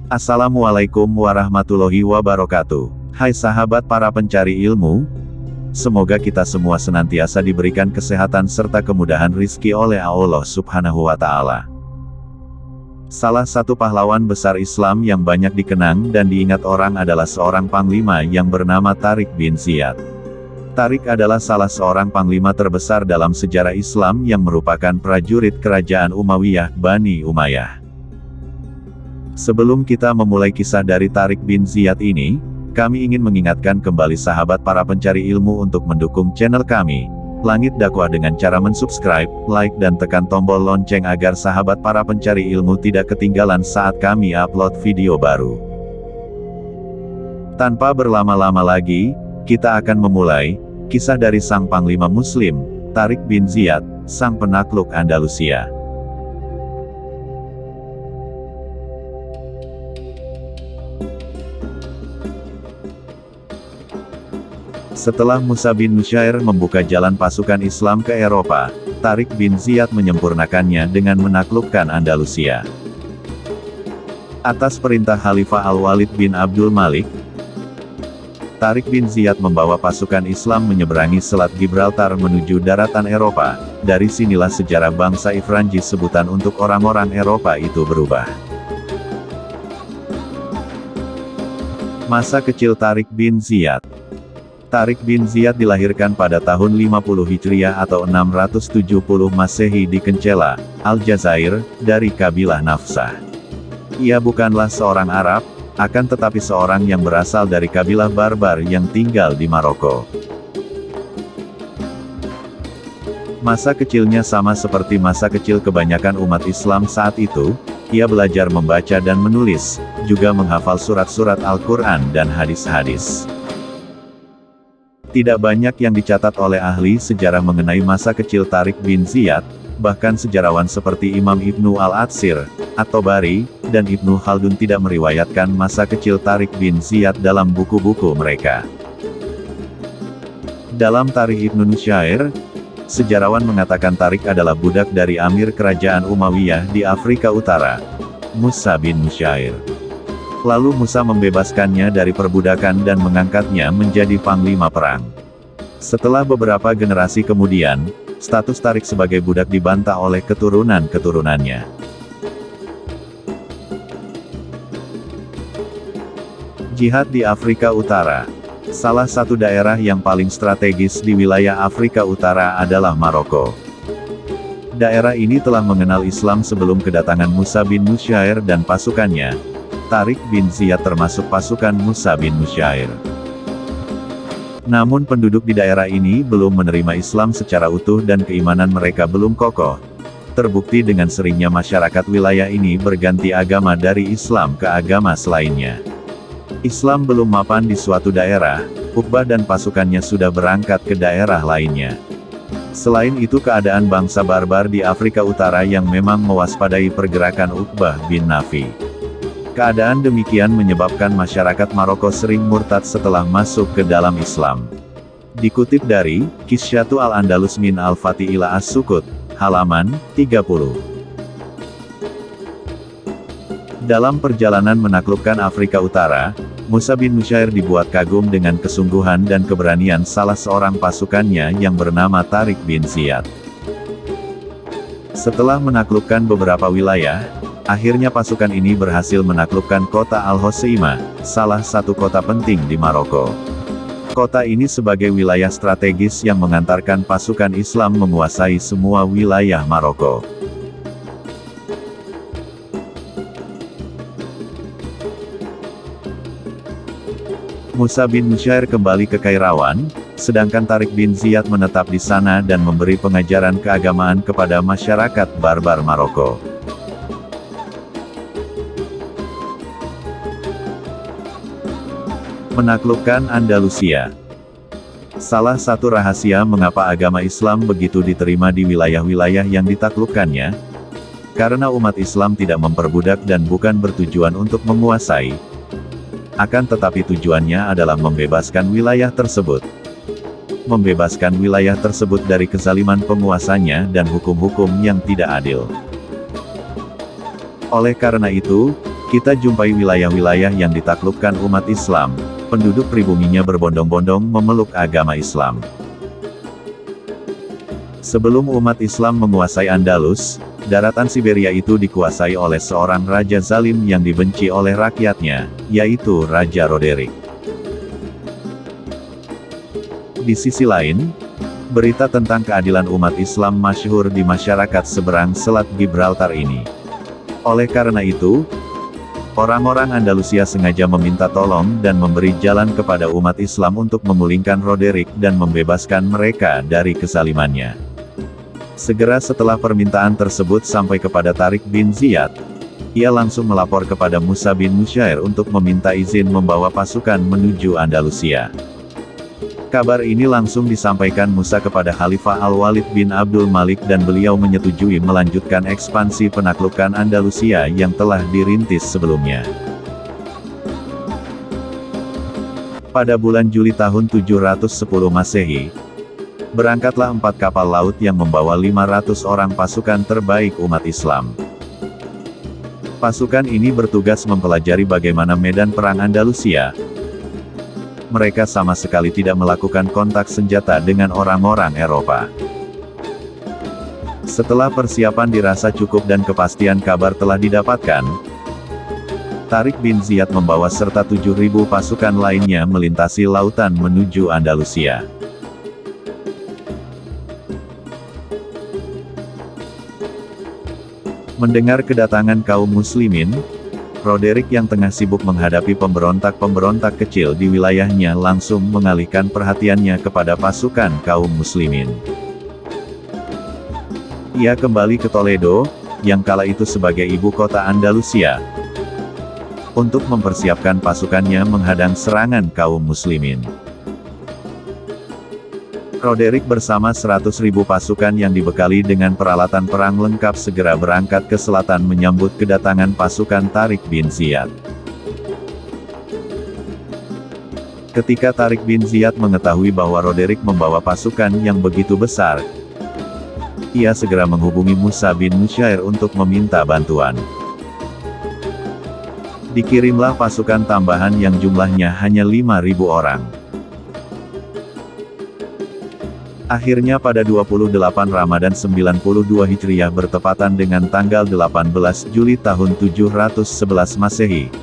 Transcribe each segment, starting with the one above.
Assalamualaikum warahmatullahi wabarakatuh. Hai sahabat para pencari ilmu, semoga kita semua senantiasa diberikan kesehatan serta kemudahan rizki oleh Allah Subhanahu wa Ta'ala. Salah satu pahlawan besar Islam yang banyak dikenang dan diingat orang adalah seorang panglima yang bernama Tariq bin Ziyad. Tariq adalah salah seorang panglima terbesar dalam sejarah Islam yang merupakan prajurit kerajaan Umayyah Bani Umayyah. Sebelum kita memulai kisah dari Tariq bin Ziyad ini, kami ingin mengingatkan kembali sahabat para pencari ilmu untuk mendukung channel kami, Langit Dakwah, dengan cara mensubscribe, like dan tekan tombol lonceng agar sahabat para pencari ilmu tidak ketinggalan saat kami upload video baru. Tanpa berlama-lama lagi, kita akan memulai kisah dari sang panglima muslim, Tariq bin Ziyad, sang penakluk Andalusia. Setelah Musa bin Nusyair membuka jalan pasukan Islam ke Eropa, Tariq bin Ziyad menyempurnakannya dengan menaklukkan Andalusia. Atas perintah Khalifah Al-Walid bin Abdul Malik, Tariq bin Ziyad membawa pasukan Islam menyeberangi Selat Gibraltar menuju daratan Eropa. Dari sinilah sejarah bangsa Ifranji sebutan untuk orang-orang Eropa itu berubah. Masa kecil Tariq bin Ziyad. Tariq bin Ziyad dilahirkan pada tahun 50 Hijriah atau 670 Masehi di Kencela, Aljazair, dari kabilah Nafsah. Ia bukanlah seorang Arab, akan tetapi seorang yang berasal dari kabilah Barbar yang tinggal di Maroko. Masa kecilnya sama seperti masa kecil kebanyakan umat Islam saat itu. Ia belajar membaca dan menulis, juga menghafal surat-surat Al-Quran dan hadis-hadis. Tidak banyak yang dicatat oleh ahli sejarah mengenai masa kecil Tariq bin Ziyad, bahkan sejarawan seperti Imam Ibnu Al-Atsir, At-Tabari, dan Ibnu Khaldun tidak meriwayatkan masa kecil Tariq bin Ziyad dalam buku-buku mereka. Dalam Tarikh Ibnu Nusyair, sejarawan mengatakan Tariq adalah budak dari Amir Kerajaan Umayyah di Afrika Utara, Musa bin Nusyair. Lalu Musa membebaskannya dari perbudakan dan mengangkatnya menjadi panglima perang. Setelah beberapa generasi kemudian, status Tariq sebagai budak dibantah oleh keturunan-keturunannya. Jihad di Afrika Utara. Salah satu daerah yang paling strategis di wilayah Afrika Utara adalah Maroko. Daerah ini telah mengenal Islam sebelum kedatangan Musa bin Nusyair dan pasukannya. Tariq bin Ziyad termasuk pasukan Musa bin Nusyair. Namun penduduk di daerah ini belum menerima Islam secara utuh dan keimanan mereka belum kokoh. Terbukti dengan seringnya masyarakat wilayah ini berganti agama dari Islam ke agama selainnya. Islam belum mapan di suatu daerah, Uqbah dan pasukannya sudah berangkat ke daerah lainnya. Selain itu keadaan bangsa Barbar di Afrika Utara yang memang mewaspadai pergerakan Uqbah bin Nafi. Keadaan demikian menyebabkan masyarakat Maroko sering murtad setelah masuk ke dalam Islam. Dikutip dari Kisyatu Al-Andalus min Al-Fatih ila As-Sukut, halaman 30. Dalam perjalanan menaklukkan Afrika Utara, Musa bin Nusyair dibuat kagum dengan kesungguhan dan keberanian salah seorang pasukannya yang bernama Tariq bin Ziyad. Setelah menaklukkan beberapa wilayah, akhirnya pasukan ini berhasil menaklukkan kota Al-Hoceima, salah satu kota penting di Maroko. Kota ini sebagai wilayah strategis yang mengantarkan pasukan Islam menguasai semua wilayah Maroko. Musa bin Nusyair kembali ke Kairawan, sedangkan Tariq bin Ziyad menetap di sana dan memberi pengajaran keagamaan kepada masyarakat Barbar Maroko. Menaklukkan Andalusia. Salah satu rahasia mengapa agama Islam begitu diterima di wilayah-wilayah yang ditaklukkannya, karena umat Islam tidak memperbudak dan bukan bertujuan untuk menguasai, akan tetapi tujuannya adalah membebaskan wilayah tersebut. Membebaskan wilayah tersebut dari kezaliman penguasanya dan hukum-hukum yang tidak adil. Oleh karena itu, Kita jumpai wilayah-wilayah yang ditaklukkan umat Islam, penduduk pribuminya berbondong-bondong memeluk agama Islam. Sebelum umat Islam menguasai Andalus, daratan Siberia itu dikuasai oleh seorang raja zalim yang dibenci oleh rakyatnya, yaitu Raja Roderick. Di sisi lain, berita tentang keadilan umat Islam masyhur di masyarakat seberang Selat Gibraltar ini. Oleh karena itu, orang-orang Andalusia sengaja meminta tolong dan memberi jalan kepada umat Islam untuk memulingkan Roderick dan membebaskan mereka dari kezalimannya. Segera setelah permintaan tersebut sampai kepada Tariq bin Ziyad, ia langsung melapor kepada Musa bin Nusyair untuk meminta izin membawa pasukan menuju Andalusia. Kabar ini langsung disampaikan Musa kepada Khalifah Al-Walid bin Abdul Malik dan beliau menyetujui melanjutkan ekspansi penaklukan Andalusia yang telah dirintis sebelumnya. Pada bulan Juli tahun 710 Masehi, berangkatlah 4 kapal laut yang membawa 500 orang pasukan terbaik umat Islam. Pasukan ini bertugas mempelajari bagaimana medan perang Andalusia. Mereka sama sekali tidak melakukan kontak senjata dengan orang-orang Eropa. Setelah persiapan dirasa cukup dan kepastian kabar telah didapatkan, Tariq bin Ziyad membawa serta 7.000 pasukan lainnya melintasi lautan menuju Andalusia. Mendengar kedatangan kaum muslimin, Roderick yang tengah sibuk menghadapi pemberontak-pemberontak kecil di wilayahnya langsung mengalihkan perhatiannya kepada pasukan kaum muslimin. Ia kembali ke Toledo, yang kala itu sebagai ibu kota Andalusia, untuk mempersiapkan pasukannya menghadang serangan kaum muslimin. Roderick bersama 100.000 pasukan yang dibekali dengan peralatan perang lengkap segera berangkat ke selatan menyambut kedatangan pasukan Tariq bin Ziyad. Ketika Tariq bin Ziyad mengetahui bahwa Roderick membawa pasukan yang begitu besar, ia segera menghubungi Musa bin Nusyair untuk meminta bantuan. Dikirimlah pasukan tambahan yang jumlahnya hanya 5.000 orang. Akhirnya pada 28 Ramadan 92 Hijriah bertepatan dengan tanggal 18 Juli tahun 711 Masehi,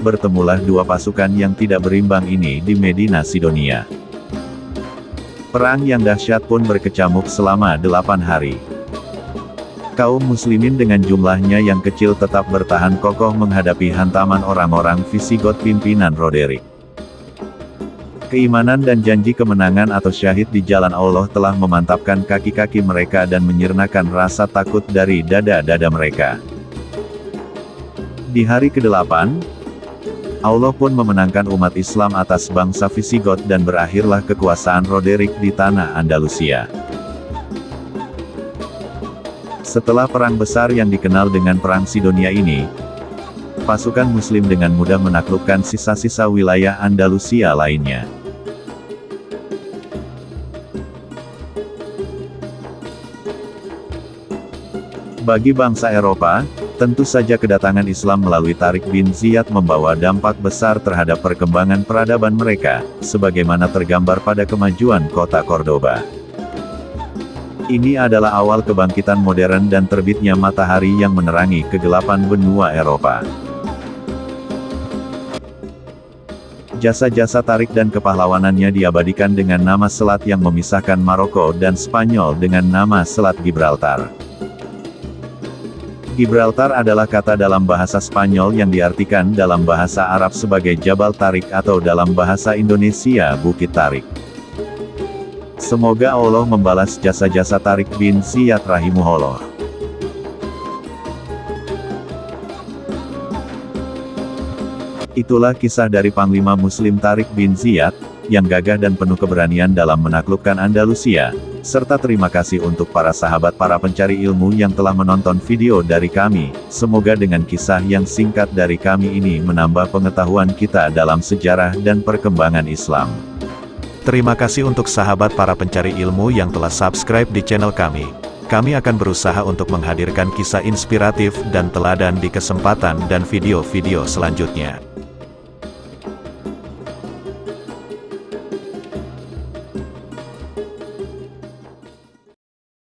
bertemulah dua pasukan yang tidak berimbang ini di Medina Sidonia. Perang yang dahsyat pun berkecamuk selama 8 hari. Kaum muslimin dengan jumlahnya yang kecil tetap bertahan kokoh menghadapi hantaman orang-orang Visigoth pimpinan Roderick. Keimanan dan janji kemenangan atau syahid di jalan Allah telah memantapkan kaki-kaki mereka dan menyirnakan rasa takut dari dada-dada mereka. Di hari ke-8, Allah pun memenangkan umat Islam atas bangsa Visigoth dan berakhirlah kekuasaan Roderick di tanah Andalusia. Setelah perang besar yang dikenal dengan Perang Sidonia ini, pasukan muslim dengan mudah menaklukkan sisa-sisa wilayah Andalusia lainnya. Bagi bangsa Eropa, tentu saja kedatangan Islam melalui Tariq bin Ziyad membawa dampak besar terhadap perkembangan peradaban mereka, sebagaimana tergambar pada kemajuan kota Cordoba. Ini adalah awal kebangkitan modern dan terbitnya matahari yang menerangi kegelapan benua Eropa. Jasa-jasa Tariq dan kepahlawanannya diabadikan dengan nama selat yang memisahkan Maroko dan Spanyol dengan nama Selat Gibraltar. Gibraltar adalah kata dalam bahasa Spanyol yang diartikan dalam bahasa Arab sebagai Jabal Tariq atau dalam bahasa Indonesia Bukit Tariq. Semoga Allah membalas jasa-jasa Tariq bin Ziyad rahimahullah. Itulah kisah dari Panglima Muslim Tariq bin Ziyad, yang gagah dan penuh keberanian dalam menaklukkan Andalusia, serta terima kasih untuk para sahabat para pencari ilmu yang telah menonton video dari kami. Semoga dengan kisah yang singkat dari kami ini menambah pengetahuan kita dalam sejarah dan perkembangan Islam. Terima kasih untuk sahabat para pencari ilmu yang telah subscribe di channel kami. Kami akan berusaha untuk menghadirkan kisah inspiratif dan teladan di kesempatan dan video-video selanjutnya.